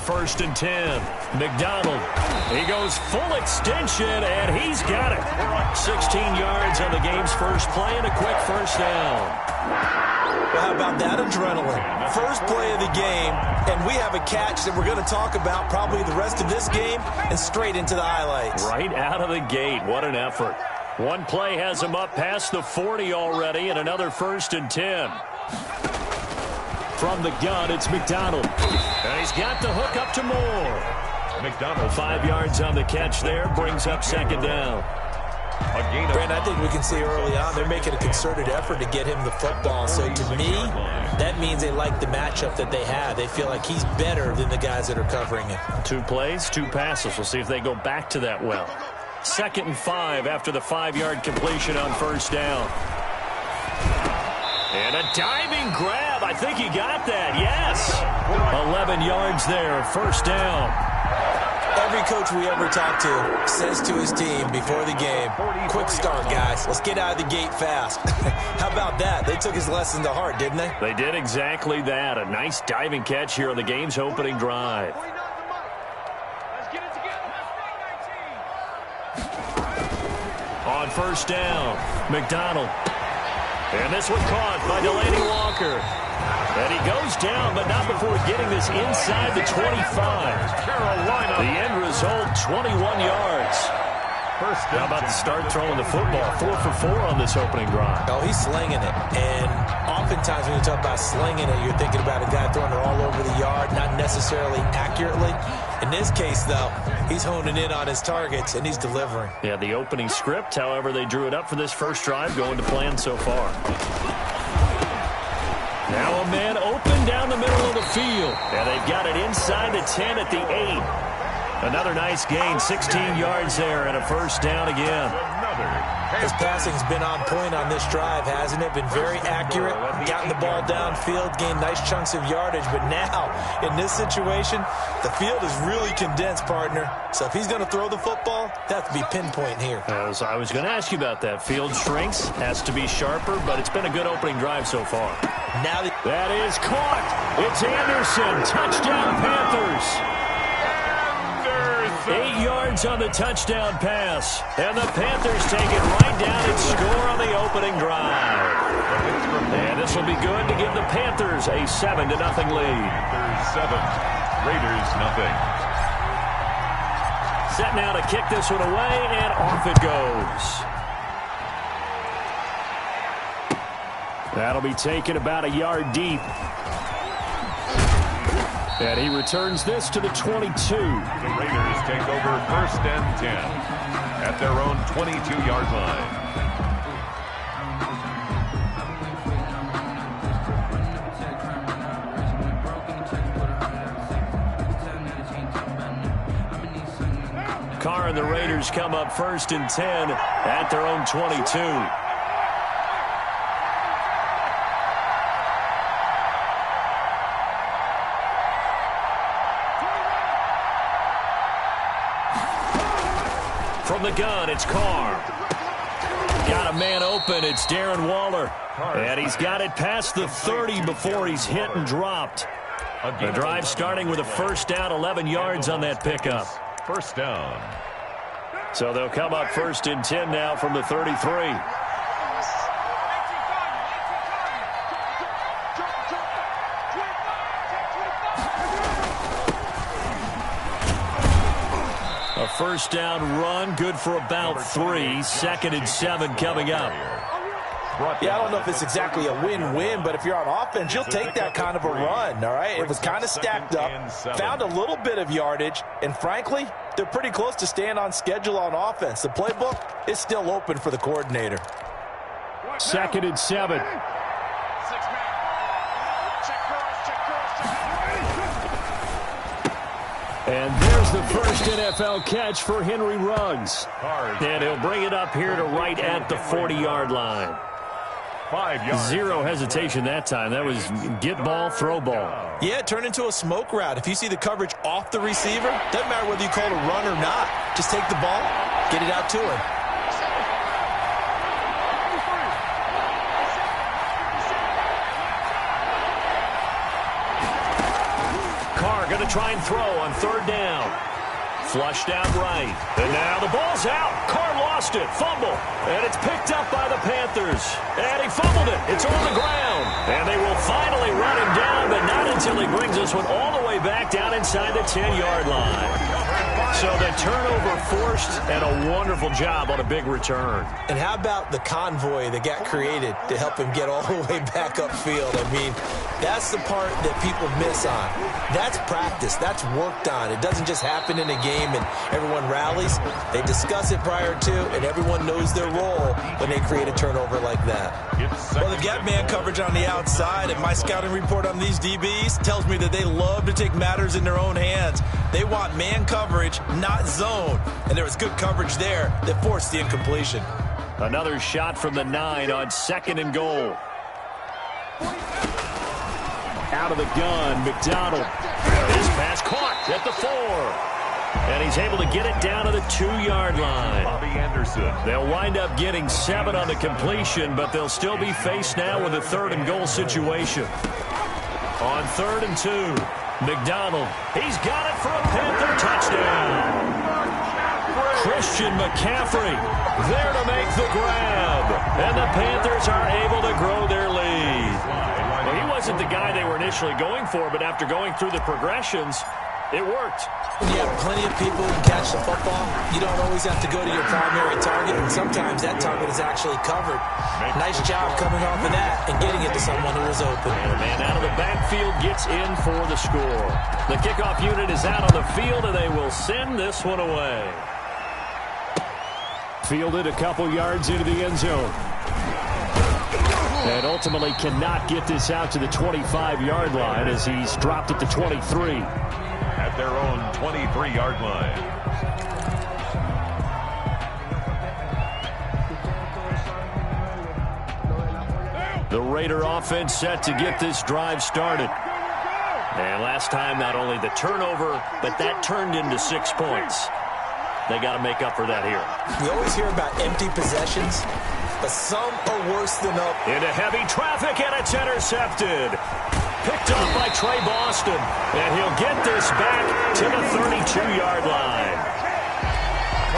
1st and 10. McDonald. He goes full extension, and he's got it. 16 yards on the game's first play and a quick first down. Well, how about that adrenaline? First play of the game, and we have a catch that we're going to talk about probably the rest of this game and straight into the highlights. Right out of the gate. What an effort. One play has him up past the 40 already, and another 1st and 10. From the gun, it's McDonald. And he's got the hook up to Moore. McDonald, 5 yards on the catch there, brings up 2nd down. Brandon, I think we can see early on they're making a concerted effort to get him the football. So to me, that means they like the matchup that they have. They feel like he's better than the guys that are covering him. 2 plays, 2 passes. We'll see if they go back to that well. 2nd and 5 after the 5-yard completion on 1st down. And a diving grab. I think he got that. Yes. 11 yards there. 1st down. Every coach we ever talk to says to his team before the game, quick start, guys. Let's get out of the gate fast. How about that? They took his lesson to heart, didn't they? They did exactly that. A nice diving catch here on the game's opening drive. On 1st down, McDonald. And this one caught by Delaney Walker. And he goes down, but not before getting this inside the 25. Carolina. The end result, 21 yards. How about to start throwing the football? 4 for 4 on this opening drive. Oh, he's slinging it. And oftentimes when you talk about slinging it, you're thinking about a guy throwing it all over the yard, not necessarily accurately. In this case, though, he's honing in on his targets, and he's delivering. Yeah, the opening script, however, they drew it up for this first drive, going to plan so far. Now a man open down the middle of the field. And they've got it inside the 10 at the 8. Another nice gain, 16 yards there, and a 1st down again. His passing's been on point on this drive, hasn't it? Been very accurate, gotten the ball downfield, gained nice chunks of yardage. But now, in this situation, the field is really condensed, partner. So if he's going to throw the football, that has to be pinpoint here. As I was going to ask you about that. Field shrinks, has to be sharper, but it's been a good opening drive so far. Now that is caught. It's Anderson. Touchdown, Panthers. 8 yards on the touchdown pass. And the Panthers take it right down and score on the opening drive. And this will be good to give the Panthers a 7-0 lead. 7, Raiders nothing. Set now to kick this one away, and off it goes. That'll be taken about a yard deep. And he returns this to the 22. The Raiders take over 1st and 10 at their own 22-yard line. Carr and the Raiders come up 1st and 10 at their own 22. From the gun, it's Carr. Got a man open. It's Darren Waller. And he's got it past the 30 before he's hit and dropped. The drive starting with a 1st down, 11 yards on that pickup. 1st down. So they'll come up 1st and 10 now from the 33. A 1st down run, good for about 3. 2nd and 7 coming up. Yeah, I don't know if it's exactly a win-win, but if you're on offense, you'll take that kind of a run, all right? It was kind of stacked up, found a little bit of yardage, and frankly, they're pretty close to staying on schedule on offense. The playbook is still open for the coordinator. 2nd and 7. And there's the first NFL catch for Henry Ruggs. And he'll bring it up here to right at the 40-yard line. 5 yards. Zero hesitation that time. That was get ball, throw ball. Yeah, turn into a smoke route. If you see the coverage off the receiver, doesn't matter whether you call it a run or not. Just take the ball, get it out to him. Carr going to to try and throw on third down. Flushed out right. And now the ball's out. Carr lost it. Fumble. And it's picked up by the Panthers. And he fumbled it. It's on the ground. And they will finally run him down, but not until he brings this one all the way back down inside the 10-yard line. So the turnover forced, and a wonderful job on a big return. And how about the convoy that got created to help him get all the way back upfield? I mean, that's the part that people miss on. That's practice. That's worked on. It doesn't just happen in a game and everyone rallies. They discuss it prior to, and everyone knows their role when they create a turnover like that. Well, they've got man coverage on the outside, and my scouting report on these DBs tells me that they love to take matters in their own hands. They want man coverage, not zone. And there was good coverage there that forced the incompletion. Another shot from the 9 on 2nd and goal. Out of the gun, McDonald. His pass caught at the 4. And he's able to get it down to the 2-yard line. Bobby Anderson. They'll wind up getting 7 on the completion, but they'll still be faced now with a 3rd and goal situation. On 3rd and 2, McDonald. He's got it for a Panther touchdown. Christian McCaffrey there to make the grab. And the Panthers are able to grow their lead. Well, he wasn't the guy they were initially going for, but after going through the progressions, it worked. When you have plenty of people who can catch the football, you don't always have to go to your primary target, and sometimes that target is actually covered. Nice job coming off of that and getting it to someone who was open. And a man out of the backfield gets in for the score. The kickoff unit is out on the field, and they will send this one away. Fielded a couple yards into the end zone. And ultimately cannot get this out to the 25-yard line as he's dropped at the 23. At their own 23-yard line. The Raider offense set to get this drive started. And last time, not only the turnover, but that turned into 6 points. They got to make up for that here. We always hear about empty possessions, but some are worse than up. Into heavy traffic, and it's intercepted. Picked up by Trey Boston, and he'll get this back to the 32-yard line.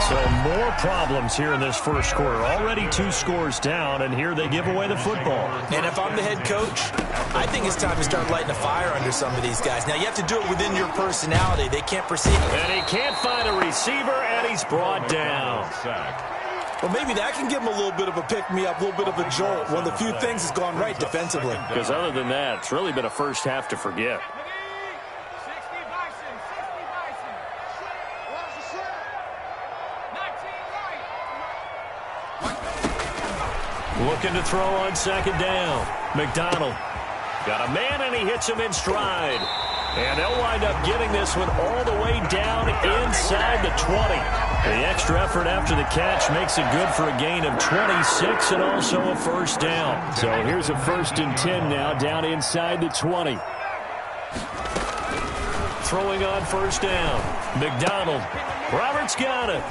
So more problems here in this first quarter. Already 2 scores down, and here they give away the football. And if I'm the head coach, I think it's time to start lighting a fire under some of these guys. Now, you have to do it within your personality. They can't perceive it. And he can't find a receiver, and he's brought down. Well, maybe that can give him a little bit of a pick-me-up, a little bit of a jolt. One of the few things has gone right defensively. Because other than that, it's really been a first half to forget. Looking to throw on 2nd down. McDonald got a man, and he hits him in stride. And they'll wind up getting this one all the way down inside the 20. The extra effort after the catch makes it good for a gain of 26 and also a first down. So here's a 1st and 10 now down inside the 20. Throwing on 1st down. McDonald. Roberts got it.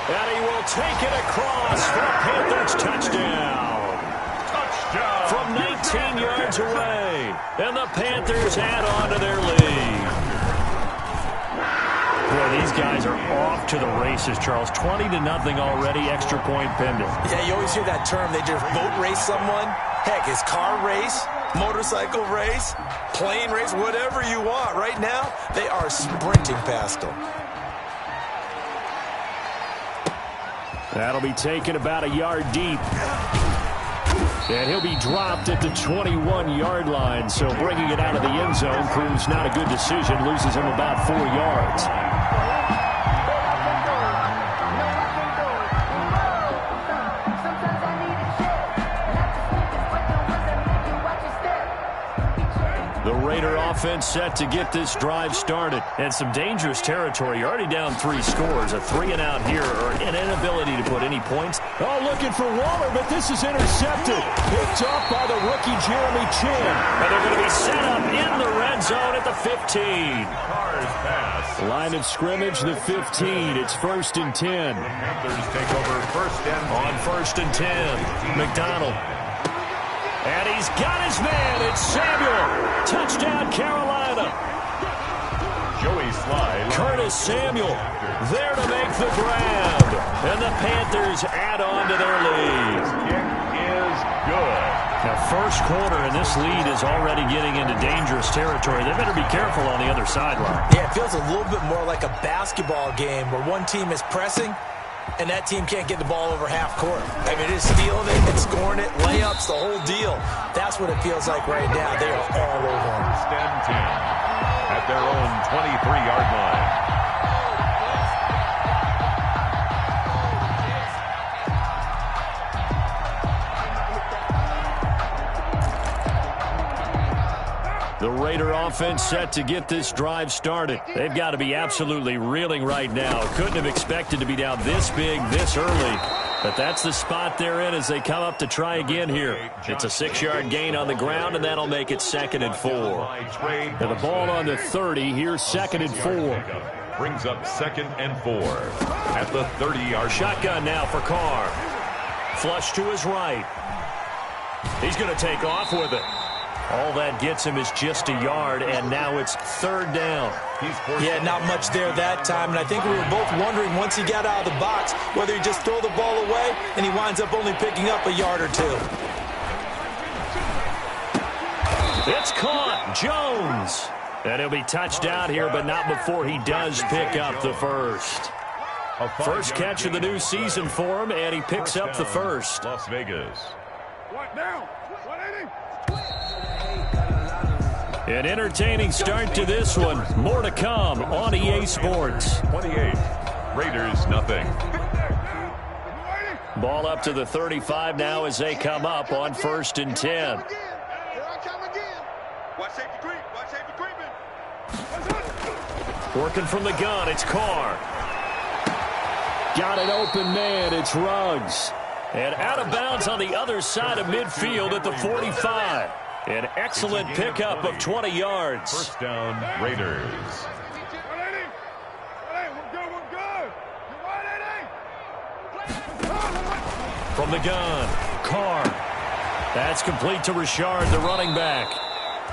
And he will take it across for a Panthers touchdown. From 19 yards away. And the Panthers add on to their lead. Boy, these guys are off to the races, Charles. 20-0 already, extra point pending. Yeah, you always hear that term. They just boat race someone. Heck, it's car race, motorcycle race, plane race, whatever you want. Right now, they are sprinting past them. That'll be taken about a yard deep. And he'll be dropped at the 21-yard line. So bringing it out of the end zone proves not a good decision. Loses him about 4 yards. The Raider offense set to get this drive started. And some dangerous territory. You're already down 3 scores. A 3-and-out here, or an inability to put any points. Oh, looking for Waller, but this is intercepted. Picked off by the rookie Jeremy Chin. And they're going to be set up in the red zone at the 15. Line of scrimmage, the 15. It's 1st and 10. The Panthers take over 1st and 10. On 1st and 10, McDonald. And he's got his man. It's Samuel. Touchdown, Carolina. Curtis Samuel there to make the grab. And the Panthers add on to their lead. Kick is good. Now, first quarter, and this lead is already getting into dangerous territory. They better be careful on the other sideline. Yeah, it feels a little bit more like a basketball game where one team is pressing and that team can't get the ball over half court. I mean, it is stealing it and scoring it, layups, the whole deal. That's what it feels like right now. They are all over them. First and 10 at their own 23-yard line. The Raider offense set to get this drive started. They've got to be absolutely reeling right now. Couldn't have expected to be down this big, this early. But that's the spot they're in as they come up to try again here. It's a 6-yard gain on the ground, and that'll make it 2nd and 4. And the ball on the 30, here's 2nd and 4. Brings up 2nd and 4 at the 30-yard. Shotgun now for Carr. Flush to his right. He's going to take off with it. All that gets him is just a yard, and now it's 3rd down. Yeah, not much there that time, and I think we were both wondering once he got out of the box whether he'd just throw the ball away, and he winds up only picking up a yard or two. It's caught. Jones. And he'll be touched out here, but not before he does pick up the first. First catch of the new season for him, and he picks up the first. Las Vegas. An entertaining start to this one. More to come on EA Sports. 28. Raiders, nothing. Ball up to the 35 now as they come up on 1st and 10. Working from the gun, it's Carr. Got an open man, it's Ruggs. And out of bounds on the other side of midfield at the 45. An excellent pickup of 20 yards. First down, Raiders. From the gun, Carr. That's complete to Richard, the running back.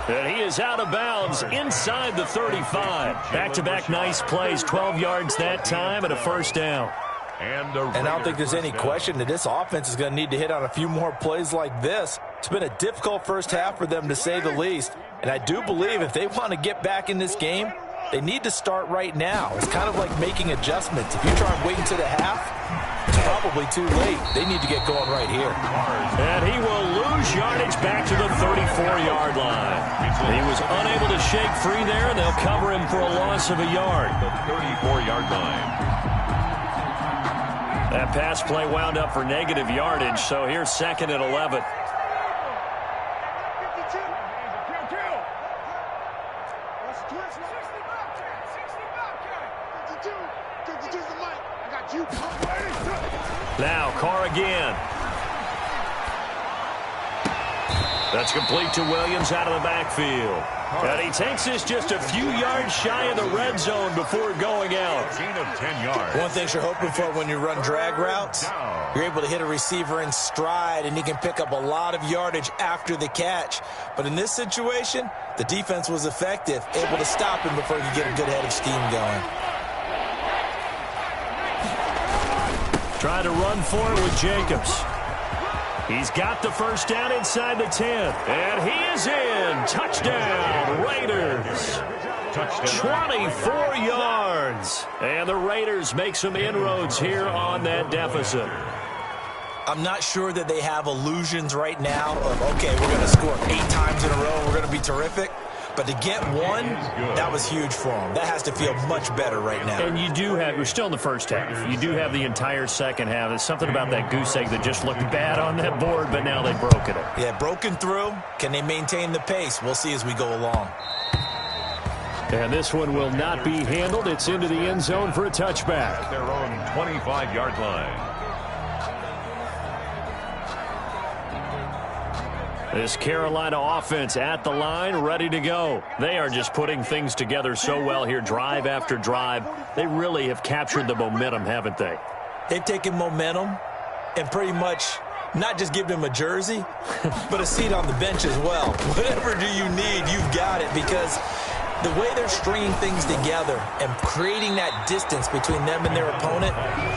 And he is out of bounds inside the 35. Back-to-back nice plays, 12 yards that time and a first down. And I don't think there's any question that this offense is going to need to hit on a few more plays like this. It's been a difficult first half for them, to say the least. And I do believe if they want to get back in this game, they need to start right now. It's kind of like making adjustments. If you try and wait until the half, it's probably too late. They need to get going right here. And he will lose yardage back to the 34-yard line. He was unable to shake free there, and they'll cover him for a loss of a yard. The 34-yard line. That pass play wound up for negative yardage, so here's 2nd and 11. Now Carr again. That's complete to Williams out of the backfield. And he takes this just a few yards shy of the red zone before going out. Gain of 10 yards. One thing you're hoping for when you run drag routes, you're able to hit a receiver in stride, and he can pick up a lot of yardage after the catch. But in this situation, the defense was effective, able to stop him before he could get a good head of steam going. Trying to run for it with Jacobs. He's got the first down inside the 10. And he is in. Touchdown, Raiders. Touchdown. 24 yards. And the Raiders make some inroads here on that deficit. I'm not sure that they have illusions right now of, okay, we're going to score 8 times in a row. We're going to be terrific. But to get one, that was huge for them. That has to feel much better right now. And you do have, we're still in the first half. You do have the entire second half. There's something about that goose egg that just looked bad on that board, but now they've broken it. Yeah, broken through. Can they maintain the pace? We'll see as we go along. And this one will not be handled. It's into the end zone for a touchback. At their own 25-yard line. This Carolina offense at the line, ready to go. They are just putting things together so well here, drive after drive. They really have captured the momentum, haven't they? They've taken momentum and pretty much not just given him a jersey, but a seat on the bench as well. Whatever do you need, you've got it, because The way they're stringing things together and creating that distance between them and their opponent,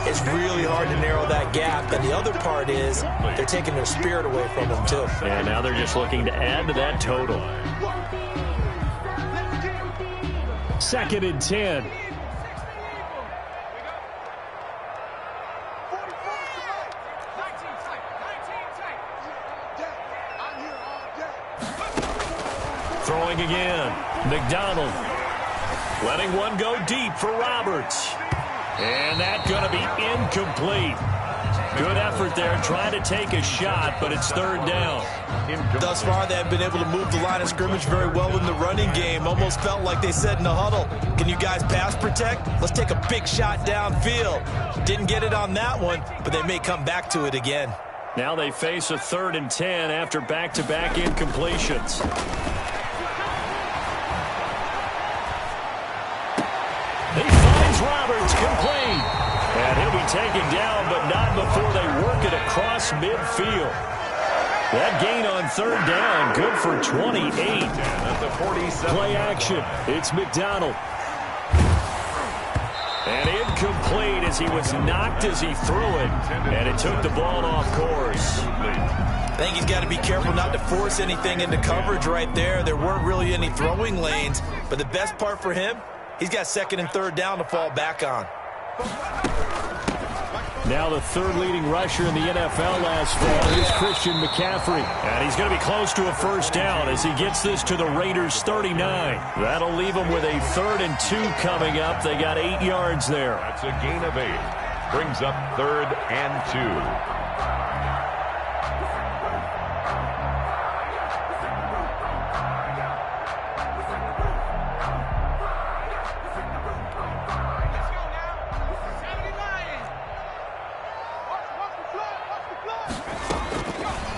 it's really hard to narrow that gap. And the other part is they're taking their spirit away from them, too. And now they're just looking to add to that total. 2nd and 10. Throwing again. McDonald letting one go deep for Roberts. And that's going to be incomplete. Good effort there trying to take a shot, but it's 3rd down. Thus far, they have been able to move the line of scrimmage very well in the running game. Almost felt like they said in the huddle, can you guys pass protect? Let's take a big shot downfield. Didn't get it on that one, but they may come back to it again. Now they face a 3rd and 10 after back-to-back incompletions. He finds Roberts complete. And he'll be taken down, but not before they work it across midfield. That gain on 3rd down, good for 28. Play action. It's McDonald. And incomplete as he was knocked as he threw it. And it took the ball off course. I think he's got to be careful not to force anything into coverage right there. There weren't really any throwing lanes. But the best part for him, he's got 2nd and 3rd down to fall back on. Now the 3rd leading rusher in the NFL last fall is Christian McCaffrey. And he's going to be close to a 1st down as he gets this to the Raiders' 39. That'll leave them with a 3rd and 2 coming up. They got 8 yards there. That's a gain of 8. Brings up 3rd and 2.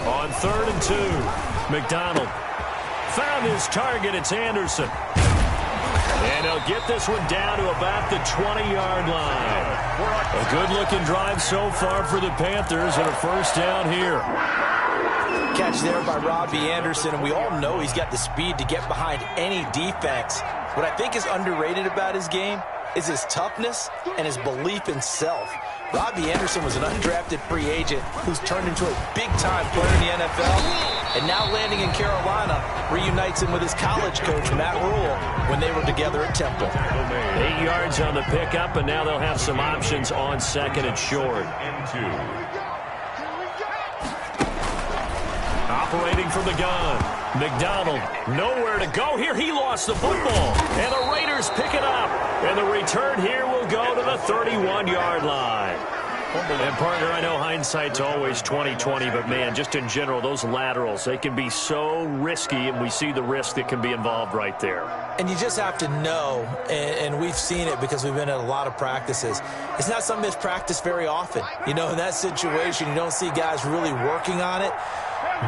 On 3rd and 2, McDonald found his target. It's Anderson. And he'll get this one down to about the 20-yard line. A good-looking drive so far for the Panthers and a 1st down here. Catch there by Robbie Anderson, and we all know he's got the speed to get behind any defense. What I think is underrated about his game is his toughness and his belief in self. Robbie Anderson was an undrafted free agent who's turned into a big-time player in the NFL, and now landing in Carolina reunites him with his college coach, Matt Rule, when they were together at Temple. 8 yards on the pickup, and now they'll have some options on 2nd and short. Operating from the gun, McDonald nowhere to go here. He lost the football, and the Raiders pick it up. And the return here will go to the 31-yard line. And, partner, I know hindsight's always 20/20, but, man, just in general, those laterals, they can be so risky, and we see the risk that can be involved right there. And you just have to know, and we've seen it because we've been at a lot of practices, it's not something that's practiced very often. You know, in that situation, you don't see guys really working on it.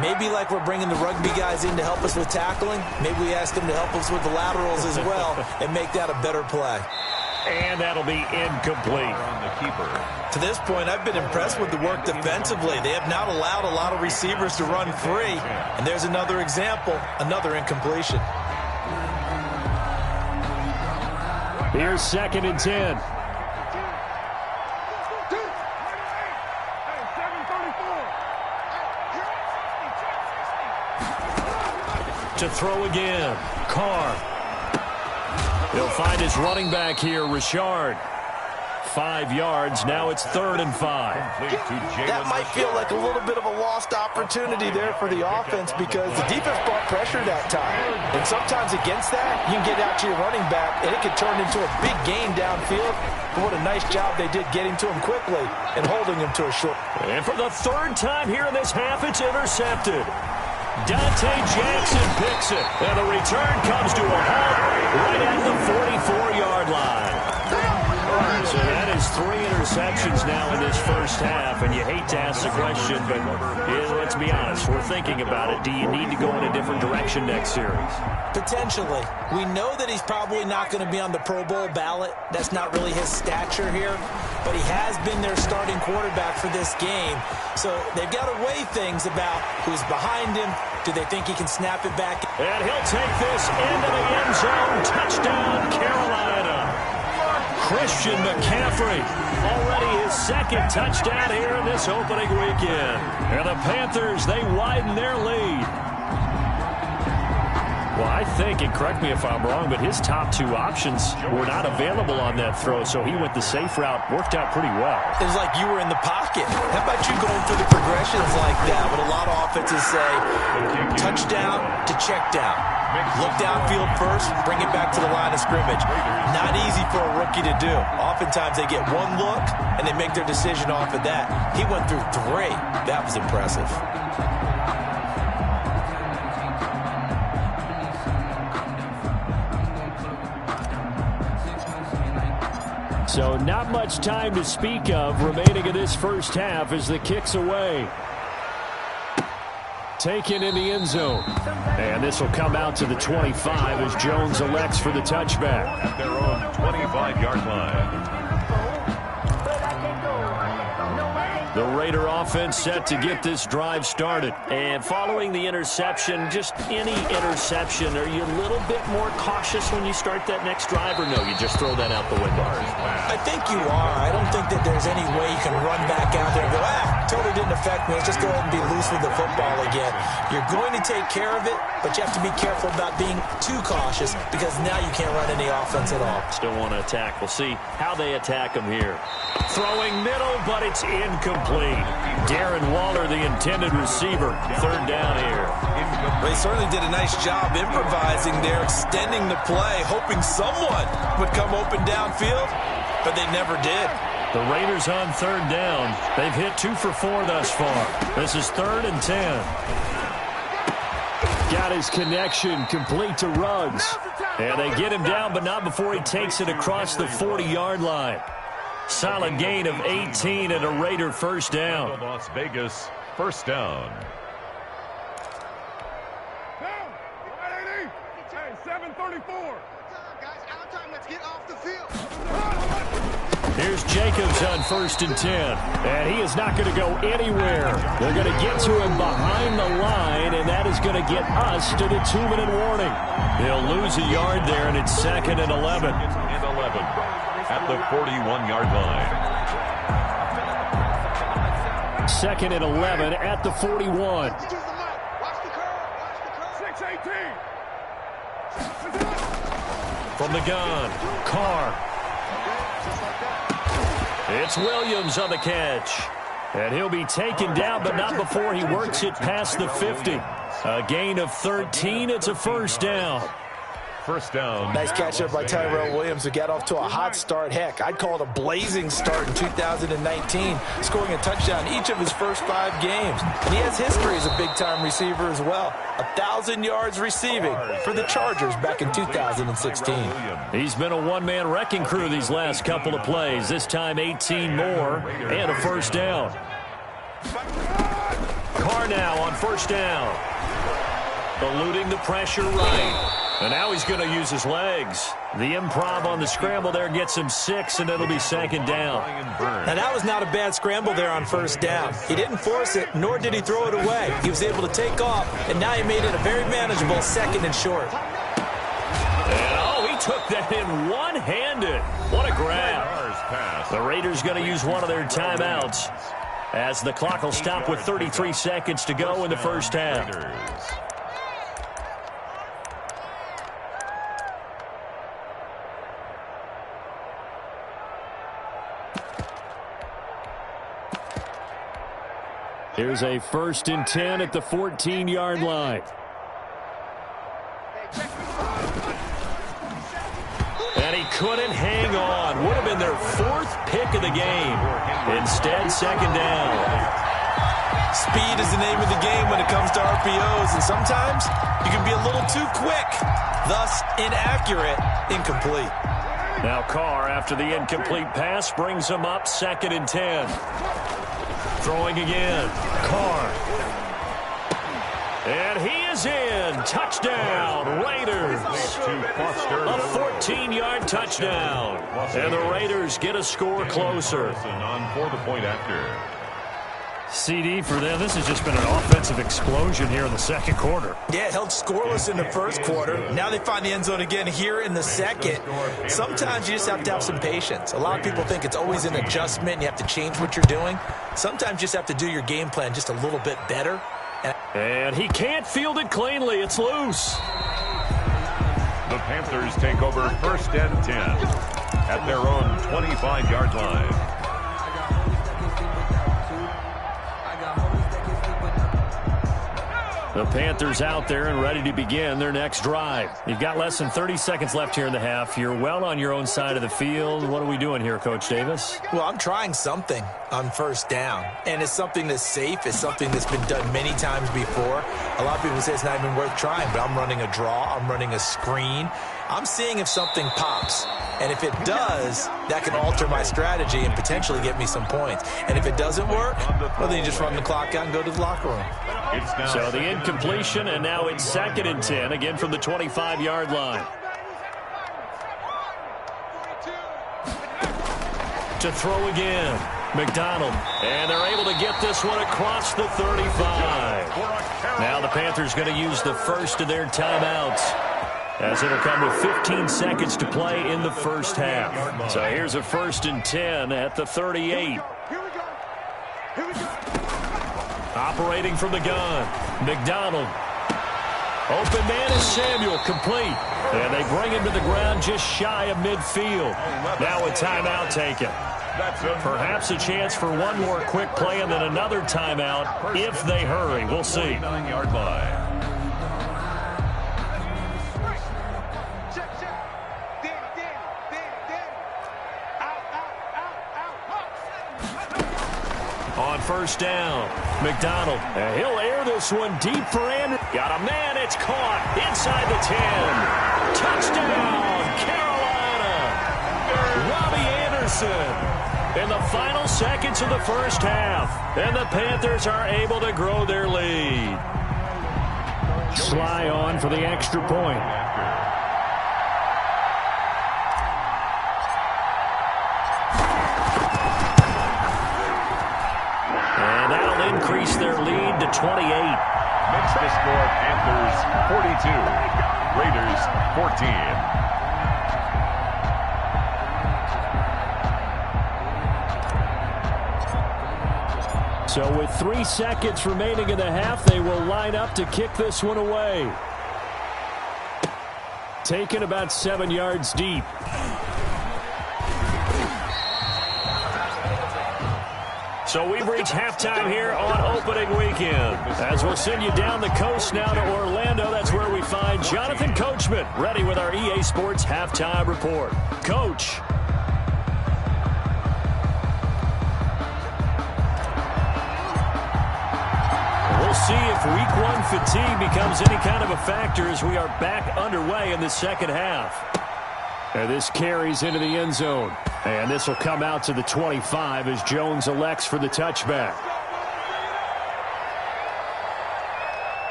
Maybe like we're bringing the rugby guys in to help us with tackling, maybe we ask them to help us with the laterals as well and make that a better play. And that'll be incomplete. To this point, I've been impressed with the work defensively. They have not allowed a lot of receivers to run free. And there's another example, another incompletion. Here's 2nd and 10. To throw again, Carr. He'll find his running back here, Richard. 5 yards. Now it's 3rd and 5. That might feel like a little bit of a lost opportunity there for the offense because the defense brought pressure that time. And sometimes against that, you can get out to your running back, and it could turn into a big gain downfield. But what a nice job they did getting to him quickly and holding him to a short. And for the 3rd time here in this half, it's intercepted. Dante Jackson picks it, and the return comes to a halt right at the 44-yard line. So that is 3 interceptions now in this first half, and you hate to ask the question, but let's be honest, we're thinking about it. Do you need to go in a different direction next series? Potentially. We know that he's probably not going to be on the Pro Bowl ballot. That's not really his stature here. but he has been their starting quarterback for this game. So they've got to weigh things about who's behind him. Do they think he can snap it back? And he'll take this into the end zone. Touchdown, Carolina. Christian McCaffrey, already his second touchdown here in this opening weekend. And the Panthers, they widen their lead. Well, I think, and correct me if I'm wrong, but his top two options were not available on that throw, so he went the safe route. Worked out pretty well. It was like you were in the pocket. How about you going through the progressions like that? What a lot of offenses say, touchdown to check down. Look downfield first, bring it back to the line of scrimmage. Not easy for a rookie to do. Oftentimes they get one look, and they make their decision off of that. He went through three. That was impressive. So not much time to speak of remaining in this first half as the kick's away. Taken in the end zone. And this will come out to the 25 as Jones elects for the touchback. At their own 25-yard line. The Raider offense set to get this drive started. And following the interception, just any interception, are you a little bit more cautious when you start that next drive, or no, you just throw that out the window? I think you are. I don't think that there's any way you can run back out there and go, totally didn't affect me. Let's just go ahead and be loose with the football again. You're going to take care of it, but you have to be careful about being too cautious because now you can't run any offense at all. Still want to attack. We'll see how they attack them here. Throwing middle, but it's incomplete. Darren Waller, the intended receiver. Third down here. They certainly did a nice job improvising there, extending the play, hoping someone would come open downfield, but they never did. The Raiders on third down. They've hit 2 for 4 thus far. This is 3rd and 10. Got his connection complete to Ruggs. And they get him down, but not before he takes it across the 40-yard line. Solid gain of 18 and a Raider first down. Las Vegas, first down. Hey, 7:34. Guys, out time. Let's get off the field. Here's Jacobs on 1st and 10. And he is not going to go anywhere. They're going to get to him behind the line, and that is going to get us to the 2-minute warning. He'll lose a yard there, and it's 2nd and 11. At the 41-yard line. 2nd and 11 at the 41. From the gun, Carr. It's Williams on the catch. And he'll be taken down, but not before he works it past the 50. A gain of 13. It's a first down. First down. Nice catch up by Tyrell Williams, who got off to a hot start. Heck, I'd call it a blazing start in 2019, scoring a touchdown each of his first 5 games. And he has history as a big-time receiver as well. 1,000 yards receiving for the Chargers back in 2016. He's been a one-man wrecking crew these last couple of plays. This time 18 more and a first down. Carr now on first down. Eluding the pressure right. And now he's going to use his legs. The improv on the scramble there gets him 6, and it'll be 2nd down. Now, that was not a bad scramble there on first down. He didn't force it, nor did he throw it away. He was able to take off, and now he made it a very manageable 2nd and short. And, he took that in one-handed. What a grab. The Raiders going to use one of their timeouts as the clock will stop with 33 seconds to go in the first half. Here's a 1st and 10 at the 14-yard line. And he couldn't hang on. Would have been their 4th pick of the game. Instead, 2nd down. Speed is the name of the game when it comes to RPOs, and sometimes you can be a little too quick, thus inaccurate, incomplete. Now Carr, after the incomplete pass, brings him up 2nd and 10. Throwing again. Carr. And he is in. Touchdown, Raiders. A 14-yard touchdown. And the Raiders get a score closer. On for the point after. CD for them. This has just been an offensive explosion here in the second quarter. Yeah, held scoreless in the first quarter. Now they find the end zone again here in the second. Sometimes you just have to have some patience. A lot of people think it's always an adjustment and you have to change what you're doing. Sometimes you just have to do your game plan just a little bit better. And he can't field it cleanly. It's loose. The Panthers take over 1st and 10 at their own 25-yard line. The Panthers out there and ready to begin their next drive. You've got less than 30 seconds left here in the half. You're well on your own side of the field. What are we doing here, Coach Davis? Well, I'm trying something on 1st down, and it's something that's safe. It's something that's been done many times before. A lot of people say it's not even worth trying, but I'm running a draw. I'm running a screen. I'm seeing if something pops. And if it does, that can alter my strategy and potentially get me some points. And if it doesn't work, well, then you just run the clock out and go to the locker room. So the incompletion, and now it's 2nd and 10, again from the 25-yard line. To throw again, McDonald. And they're able to get this one across the 35. Now the Panthers going to use the first of their timeouts, as it'll come with 15 seconds to play in the first half. So here's a 1st and 10 at the 38. Operating from the gun, McDonald. Open man is Samuel, complete. And they bring him to the ground just shy of midfield. Now a timeout taken. Perhaps a chance for one more quick play and then another timeout if they hurry. We'll see. 9-yard line. On 1st down, McDonald. And he'll air this one deep for Andrew. Got a man. It's caught inside the 10. Touchdown, Carolina. Robbie Anderson in the final seconds of the first half. And the Panthers are able to grow their lead. Sly on for the extra point. Increase their lead to 28. Makes the score Panthers 42, Raiders 14. So with 3 seconds remaining in the half, they will line up to kick this one away. Taken about 7 yards deep. So we've reached halftime here on opening weekend. As we'll send you down the coast now to Orlando, that's where we find Jonathan Coachman, ready with our EA Sports Halftime Report. Coach. We'll see if week 1 fatigue becomes any kind of a factor as we are back underway in the second half. And this carries into the end zone. And this will come out to the 25 as Jones elects for the touchback.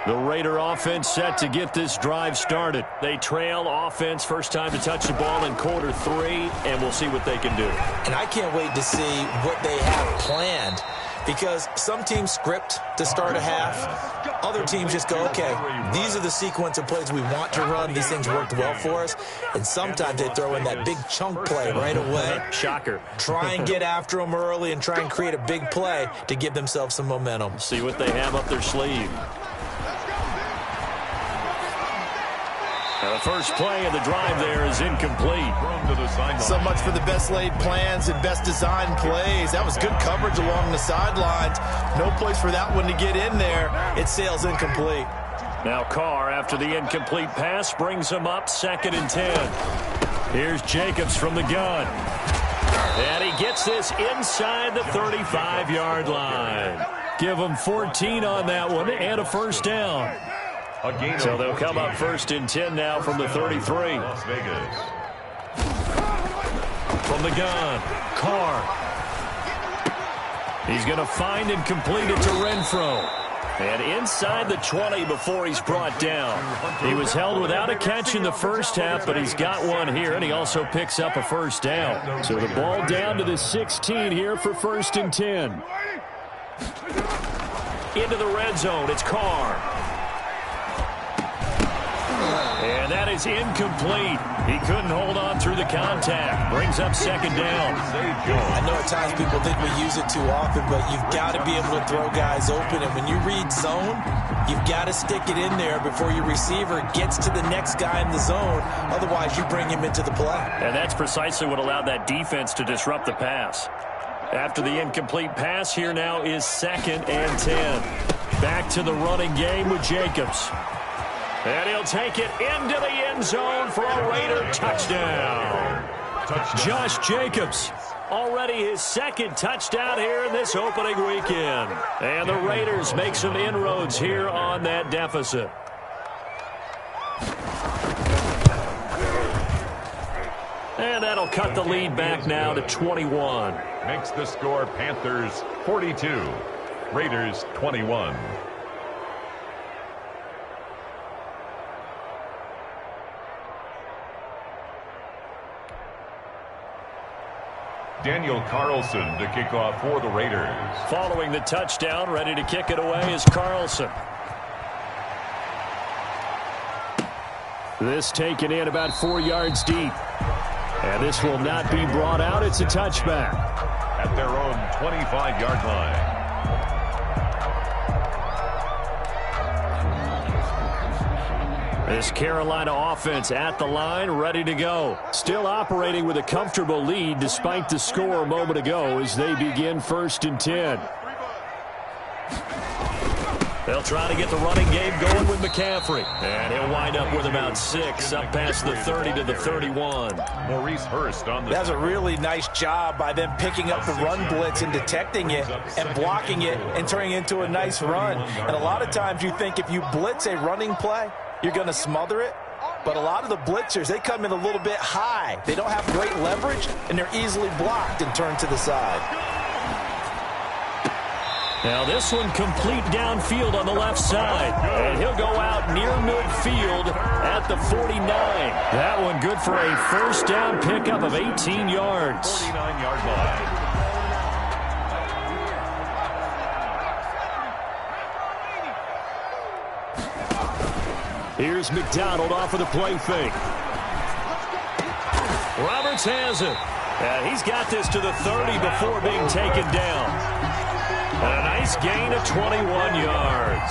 The Raider offense set to get this drive started. They trail offense first time to touch the ball in quarter 3, and we'll see what they can do. And I can't wait to see what they have planned, because some teams script to start a half. Other teams just go, okay, these are the sequence of plays we want to run. These things worked well for us. And sometimes they throw in that big chunk play right away. Shocker. Try and get after them early and try and create a big play to give themselves some momentum. See what they have up their sleeve. Now the first play of the drive there is incomplete. So much for the best laid plans and best designed plays. That was good coverage along the sidelines. No place for that one to get in there. It sails incomplete. Now Carr, after the incomplete pass, brings him up 2nd and 10. Here's Jacobs from the gun. And he gets this inside the 35-yard line. Give him 14 on that one and a first down. So they'll come up 1st and 10 now from the 33. Las Vegas. From the gun, Carr. He's going to find and complete it to Renfro. And inside the 20 before he's brought down. He was held without a catch in the first half, but he's got one here, and he also picks up a first down. So the ball down to the 16 here for 1st and 10. Into the red zone, it's Carr. And that is incomplete. He couldn't hold on through the contact. Brings up 2nd down. I know at times people think we use it too often, but you've got to be able to throw guys open. And when you read zone, you've got to stick it in there before your receiver gets to the next guy in the zone. Otherwise, you bring him into the play. And that's precisely what allowed that defense to disrupt the pass. After the incomplete pass, here now is 2nd and 10. Back to the running game with Jacobs. And he'll take it into the end zone for a Raider touchdown. Josh Jacobs, already his 2nd touchdown here in this opening weekend. And the Raiders make some inroads here on that deficit. And that'll cut the lead back now to 21. Makes the score Panthers 42, Raiders 21. Daniel Carlson to kick off for the Raiders. Following the touchdown, ready to kick it away is Carlson. This taken in about 4 yards deep. And this will not be brought out. It's a touchback. At their own 25-yard line. This Carolina offense at the line, ready to go. Still operating with a comfortable lead despite the score a moment ago as they begin 1st and 10. They'll try to get the running game going with McCaffrey. And he'll wind up with about 6 up past the 30 to the 31. Maurice Hurst on the... That's a really nice job by them picking up the run blitz and detecting it and blocking it and turning it into a nice run. And a lot of times you think if you blitz a running play, you're going to smother it. But a lot of the blitzers, they come in a little bit high. They don't have great leverage, and they're easily blocked and turned to the side. Now this one complete downfield on the left side. And he'll go out near midfield at the 49. That one good for a first down pickup of 18 yards. 49-yard line. Here's McDonald off of the play fake. Roberts has it. And he's got this to the 30 before being taken down. And a nice gain of 21 yards.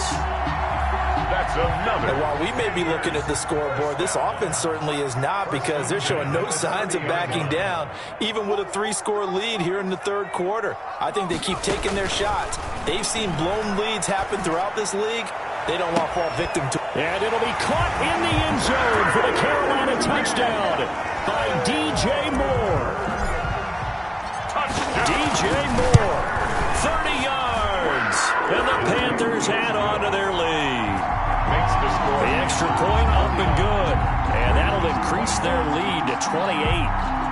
That's another. And while we may be looking at the scoreboard, this offense certainly is not, because they're showing no signs of backing down, even with a 3-score lead here in the 3rd quarter. I think they keep taking their shots. They've seen blown leads happen throughout this league. They don't want to fall victim to. And it'll be caught in the end zone for the Carolina touchdown by DJ Moore. Touchdown. DJ Moore, 30 yards. And the Panthers add on to their lead. Makes the score. The extra point up and good. And that'll increase their lead to 28.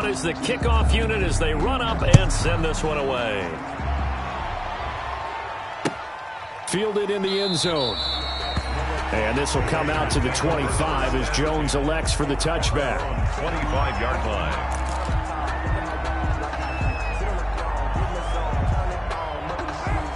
Is the kickoff unit as they run up and send this one away. Fielded in the end zone. And this will come out to the 25 as Jones elects for the touchback. 25-yard line.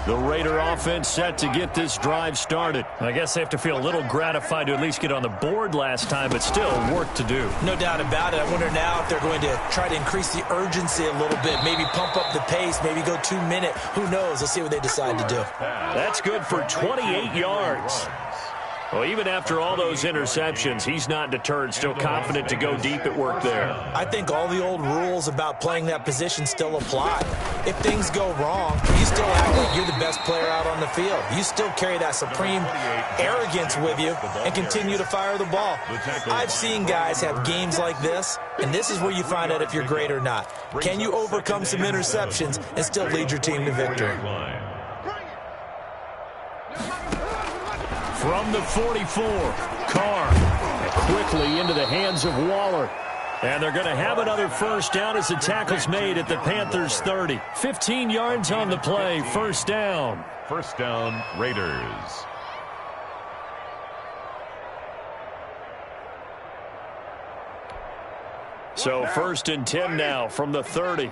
The Raider offense set to get this drive started. I guess they have to feel a little gratified to at least get on the board last time, but still work to do. No doubt about it. I wonder now if they're going to try to increase the urgency a little bit, maybe pump up the pace, maybe go 2-minute. Who knows? Let's see what they decide to do. That's good for 28 yards. Well, even after all those interceptions, he's not deterred, still confident to go deep at work there. I think all the old rules about playing that position still apply. If things go wrong, you still act like you're the best player out on the field. You still carry that supreme arrogance with you and continue to fire the ball. I've seen guys have games like this, and this is where you find out if you're great or not. Can you overcome some interceptions and still lead your team to victory? From the 44, Carr quickly into the hands of Waller. And they're going to have another first down as the tackle's made at the Panthers' 30. 15 yards on the play, first down. First down, Raiders. So first and 10 now from the 30.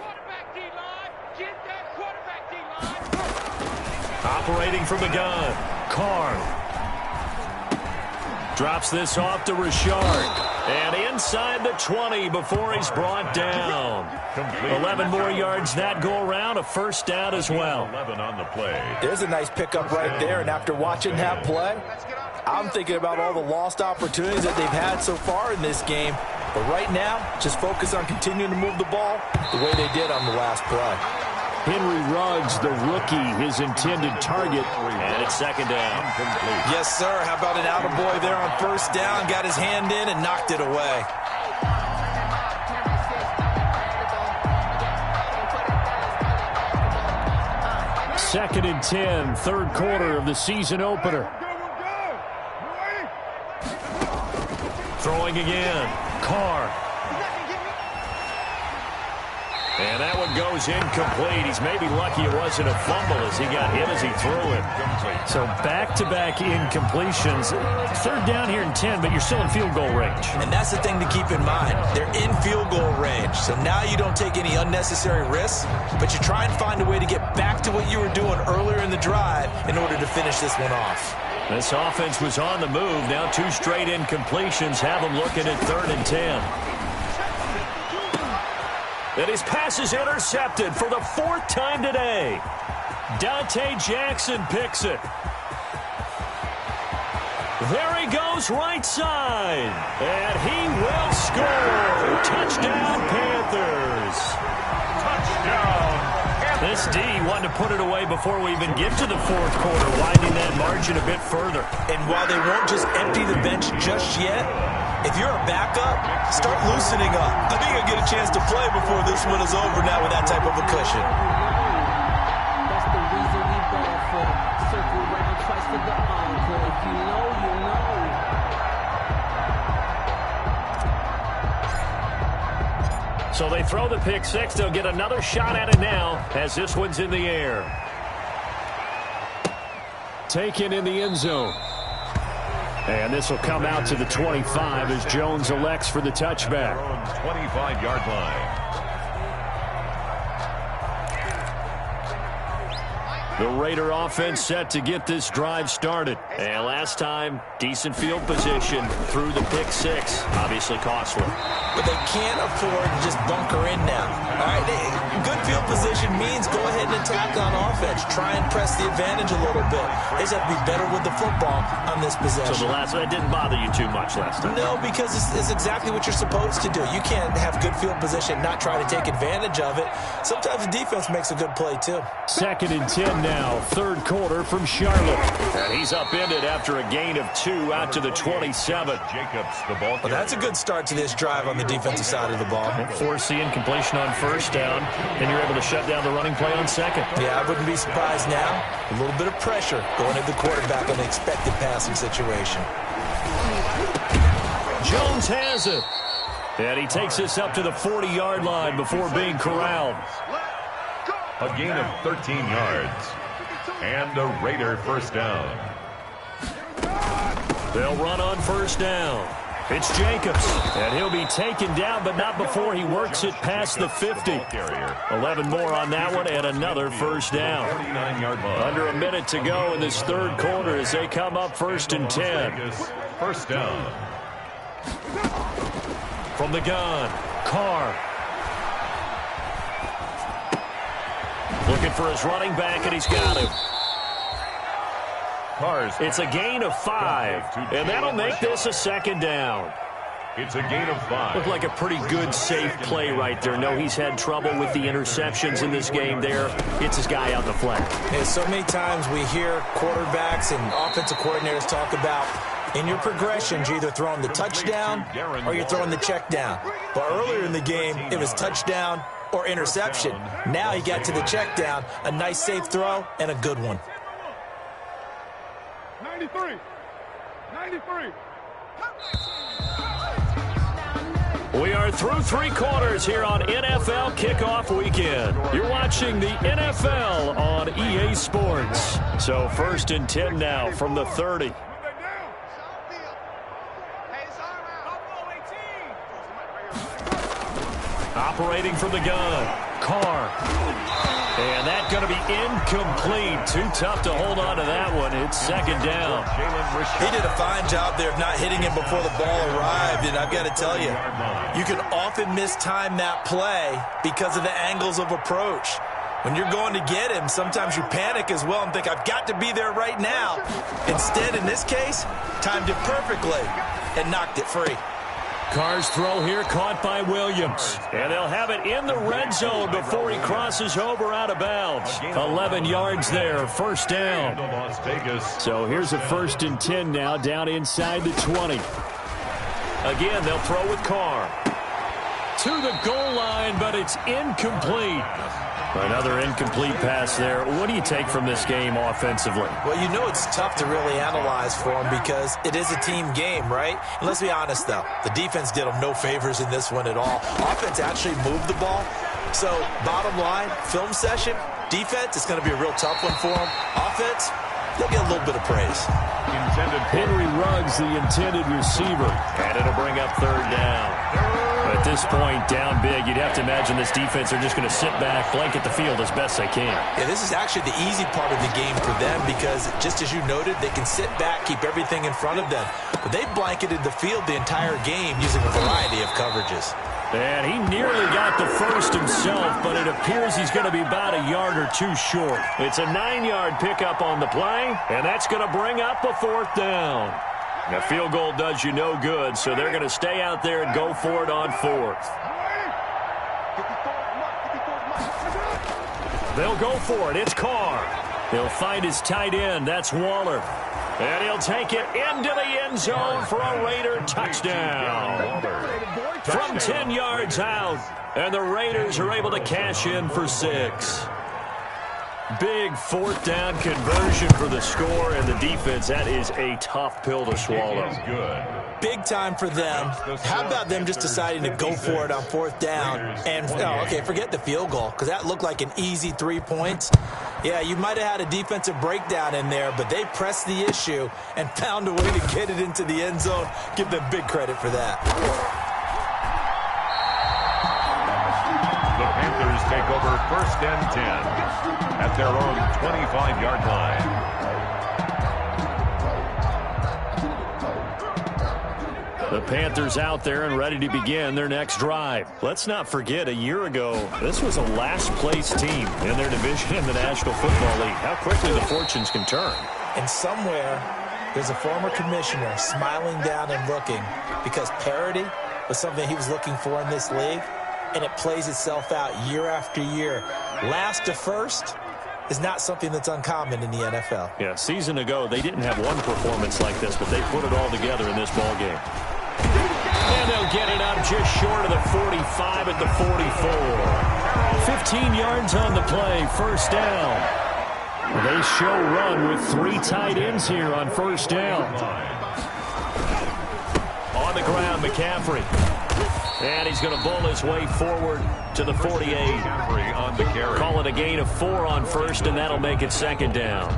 Operating from the gun, Carr. Drops this off to Richard. And inside the 20 before he's brought down. 11 more yards that go around, a first down as well. 11 on the play. There's a nice pickup right there, and after watching that play, I'm thinking about all the lost opportunities that they've had so far in this game. But right now, just focus on continuing to move the ball the way they did on the last play. Henry Ruggs, the rookie, his intended target, and it's second down. Yes, sir. How about an attaboy there on first down? Got his hand in and knocked it away. Second and 10, third quarter of the season opener. Throwing again, Carr. And that one goes incomplete. He's maybe lucky it wasn't a fumble as he got hit as he threw it. So back-to-back incompletions. Third down here in 10, but you're still in field goal range. And that's the thing to keep in mind. They're in field goal range. So now you don't take any unnecessary risks, but you try and find a way to get back to what you were doing earlier in the drive in order to finish this one off. This offense was on the move. Now two straight incompletions have them looking at third and 10. And his pass is intercepted for the fourth time today. Dante Jackson picks it. There he goes right side. And he will score. Touchdown, Panthers. Touchdown. This D wanted to put it away before we even get to the fourth quarter, widening that margin a bit further. And while they won't just empty the bench just yet, if you're a backup, start loosening up. I think you'll get a chance to play before this one is over now with that type of a cushion. That's the reason we ball for. Circle round twice for the encore. If you know, you know. So they throw the pick six. They'll get another shot at it now as this one's in the air. Taken in the end zone. And this will come out to the 25 as Jones elects for the touchback. 25-yard line. The Raider offense set to get this drive started. And last time, decent field position through the pick six. Obviously costly. But they can't afford to just bunker in now. All right, good field position means go ahead and attack on offense. Try and press the advantage a little bit. They just have to be better with the football on this possession. So that didn't bother you too much last time? No, because it's exactly what you're supposed to do. You can't have good field position, not try to take advantage of it. Sometimes the defense makes a good play, too. Second and 10 now, third quarter from Charlotte. And he's upended after a gain of 2 out to the 27. Jacobs, the ball. Well, that's a good start to this drive on the defensive side of the ball. Force the incompletion on first down, and you're able to shut down the running play on second. Yeah, I wouldn't be surprised now. A little bit of pressure going at the quarterback on the expected passing situation. Jones has it. And he takes this up to the 40-yard line before being corralled. A gain of 13 yards. And a Raider first down. They'll run on first down. It's Jacobs, and he'll be taken down, but not before he works it past the 50. 11 more on that one, and another first down. 49-yard line. Under a minute to go in this third quarter as they come up first and 10. First down. From the gun, Carr. Looking for his running back, and he's got him. Cars. It's a gain of 5, and that'll make this a second down. It's a gain of 5. Looked like a pretty good, safe play right there. No, he's had trouble with the interceptions in this game there. Gets his guy out the flat. And so many times we hear quarterbacks and offensive coordinators talk about in your progressions, you're either throwing the touchdown or you're throwing the check down. But earlier in the game, it was touchdown or interception. Now he got to the check down, a nice safe throw, and a good one. 93. 93. We are through 3 quarters here on NFL Kickoff Weekend. You're watching the NFL on EA Sports. So 1st and 10 now from the 30. Operating from the gun, Carr. And that's going to be incomplete. Too tough to hold on to that one. It's second down. He did a fine job there of not hitting him before the ball arrived. And I've got to tell you, you can often mistime that play because of the angles of approach. When you're going to get him, sometimes you panic as well and think, I've got to be there right now. Instead, in this case, timed it perfectly and knocked it free. Carr's throw here caught by Williams. And they'll have it in the red zone before he crosses over out of bounds. 11 yards there, first down. So here's a 1st and 10 now, down inside the 20. Again, they'll throw with Carr. To the goal line, but it's incomplete. Another incomplete pass there. What do you take from this game offensively? Well, you know it's tough to really analyze for them because it is a team game, right? And let's be honest, though. The defense did them no favors in this one at all. Offense actually moved the ball. So, bottom line, film session, defense, it's going to be a real tough one for them. Offense, they'll get a little bit of praise. Henry Ruggs, the intended receiver. And it'll bring up 3rd down. At this point, down big, you'd have to imagine this defense are just going to sit back, blanket the field as best they can. Yeah, this is actually the easy part of the game for them because, just as you noted, they can sit back, keep everything in front of them. But they blanketed the field the entire game using a variety of coverages. And he nearly got the first himself, but it appears he's going to be about a yard or 2 short. It's a 9-yard pickup on the play, and that's going to bring up a 4th down. A field goal does you no good, so they're going to stay out there and go for it on 4th. They'll go for it. It's Carr. He'll find his tight end. That's Waller. And he'll take it into the end zone for a Raider touchdown. From 10 yards out, and the Raiders are able to cash in for 6. Big 4th down conversion for the score, and the defense, that is a tough pill to swallow. Big time for them. How about them just deciding to go for it on 4th down? And, okay, forget the field goal, because that looked like an easy 3 points. Yeah, you might have had a defensive breakdown in there, but they pressed the issue and found a way to get it into the end zone. Give them big credit for that. The Panthers take over 1st and 10 at their own 25-yard line. The Panthers out there and ready to begin their next drive. Let's not forget, a year ago, this was a last-place team in their division in the National Football League. How quickly the fortunes can turn. And somewhere, there's a former commissioner smiling down and looking because parity was something he was looking for in this league, and it plays itself out year after year. Last to first is not something that's uncommon in the NFL. Yeah, a season ago, they didn't have one performance like this, but they put it all together in this ball game. And they'll get it up just short of the 45 at the 44. 15 yards on the play, 1st down. They show run with 3 tight ends here on 1st down. On the ground, McCaffrey. And he's going to bull his way forward to the 48. Call it a gain of 4 on 1st, and that'll make it 2nd down.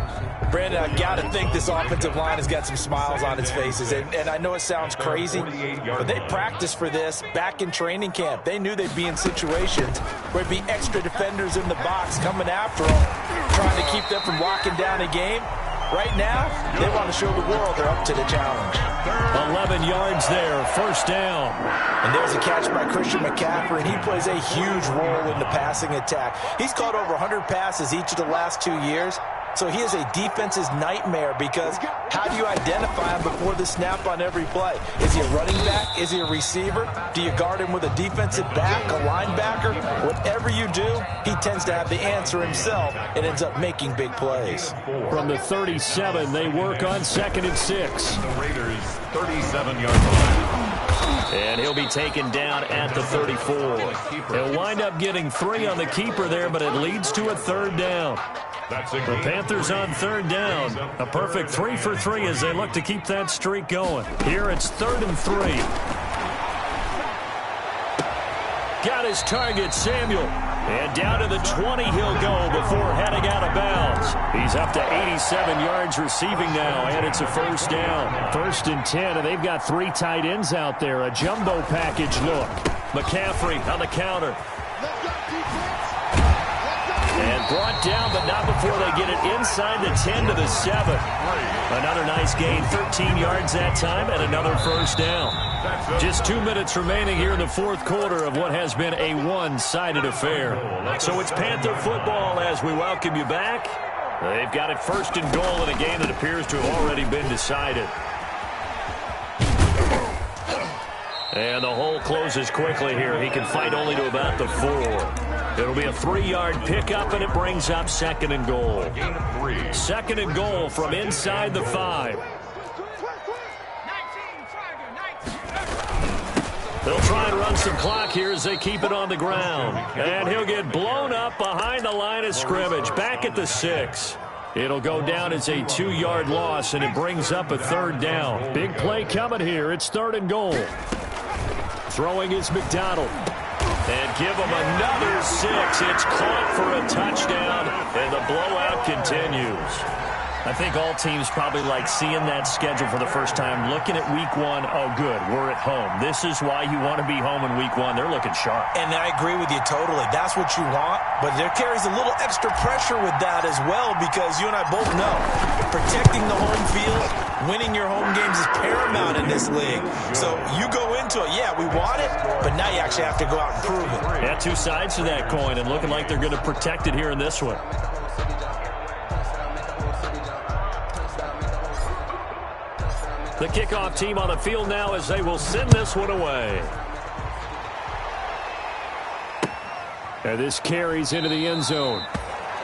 Brandon, I've got to think this offensive line has got some smiles on its faces. And I know it sounds crazy, but they practiced for this back in training camp. They knew they'd be in situations where there'd be extra defenders in the box coming after them, trying to keep them from locking down a game. Right now, they want to show the world they're up to the challenge. 11 yards there, 1st down. And there's a catch by Christian McCaffrey, and he plays a huge role in the passing attack. He's caught over 100 passes each of the last 2 years. So he is a defense's nightmare because how do you identify him before the snap on every play? Is he a running back? Is he a receiver? Do you guard him with a defensive back, a linebacker? Whatever you do, he tends to have the answer himself and ends up making big plays. From the 37, they work on 2nd and 6. Raiders 37-yard line. And he'll be taken down at the 34. He'll wind up getting 3 on the keeper there, but it leads to a 3rd down. The Panthers on 3rd down. A perfect 3 for 3 as they look to keep that streak going. Here it's 3rd and 3. Got his target, Samuel. And down to the 20 he'll go before heading out of bounds. He's up to 87 yards receiving now, and it's a 1st down. 1st and 10, and they've got 3 tight ends out there. A jumbo package look. McCaffrey on the counter. And brought down, but not before they get it inside the 10 to the 7. Another nice gain, 13 yards that time, and another 1st down. Just 2 minutes remaining here in the 4th quarter of what has been a one-sided affair. So it's Panther football as we welcome you back. They've got it 1st and goal in a game that appears to have already been decided. And the hole closes quickly here. He can fight only to about the 4. It'll be a 3-yard pickup, and it brings up 2nd and goal. 2nd and goal from inside the 5. They'll try and run some clock here as they keep it on the ground. And he'll get blown up behind the line of scrimmage, back at the 6. It'll go down as a 2-yard loss, and it brings up a 3rd down. Big play coming here. It's 3rd and goal. Throwing is McDonald. And give him another 6. It's caught for a touchdown, and the blowout continues. I think all teams probably like seeing that schedule for the first time, looking at week 1. Oh, good, we're at home. This is why you want to be home in week 1. They're looking sharp. And I agree with you totally. That's what you want, but there carries a little extra pressure with that as well because you and I both know protecting the home field, winning your home games is paramount in this league. So you go into it, yeah, we want it, but now you actually have to go out and prove it. Yeah, 2 sides to that coin, and looking like they're going to protect it here in this one. The kickoff team on the field now as they will send this one away. And this carries into the end zone.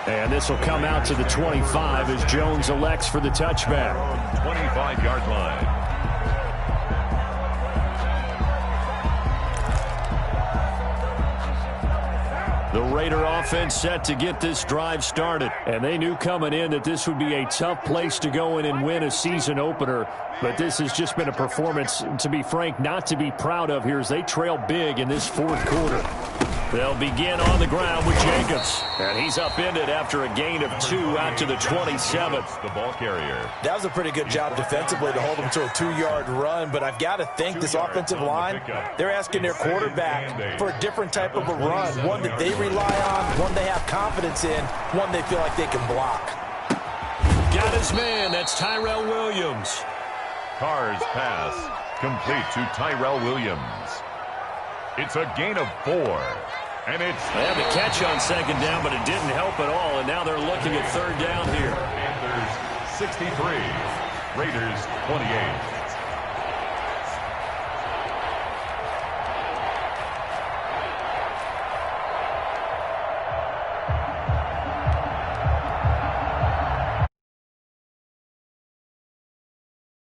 And this will come out to the 25 as Jones elects for the touchback. 25-yard line. The Raider offense set to get this drive started. And they knew coming in that this would be a tough place to go in and win a season opener. But this has just been a performance, to be frank, not to be proud of here as they trail big in this 4th quarter. They'll begin on the ground with Jacobs. And he's upended after a gain of 2 out to the 27th. The ball carrier. That was a pretty good job defensively to hold him to a 2-yard run, but I've got to think this offensive line, they're asking their quarterback for a different type of a run, one that they rely on, one they have confidence in, one they feel like they can block. Got his man. That's Tyrell Williams. Carr's pass complete to Tyrell Williams. It's a gain of 4. And it's... They had the catch on 2nd down, but it didn't help at all. And now they're looking at 3rd down here. Panthers 63. Raiders 28.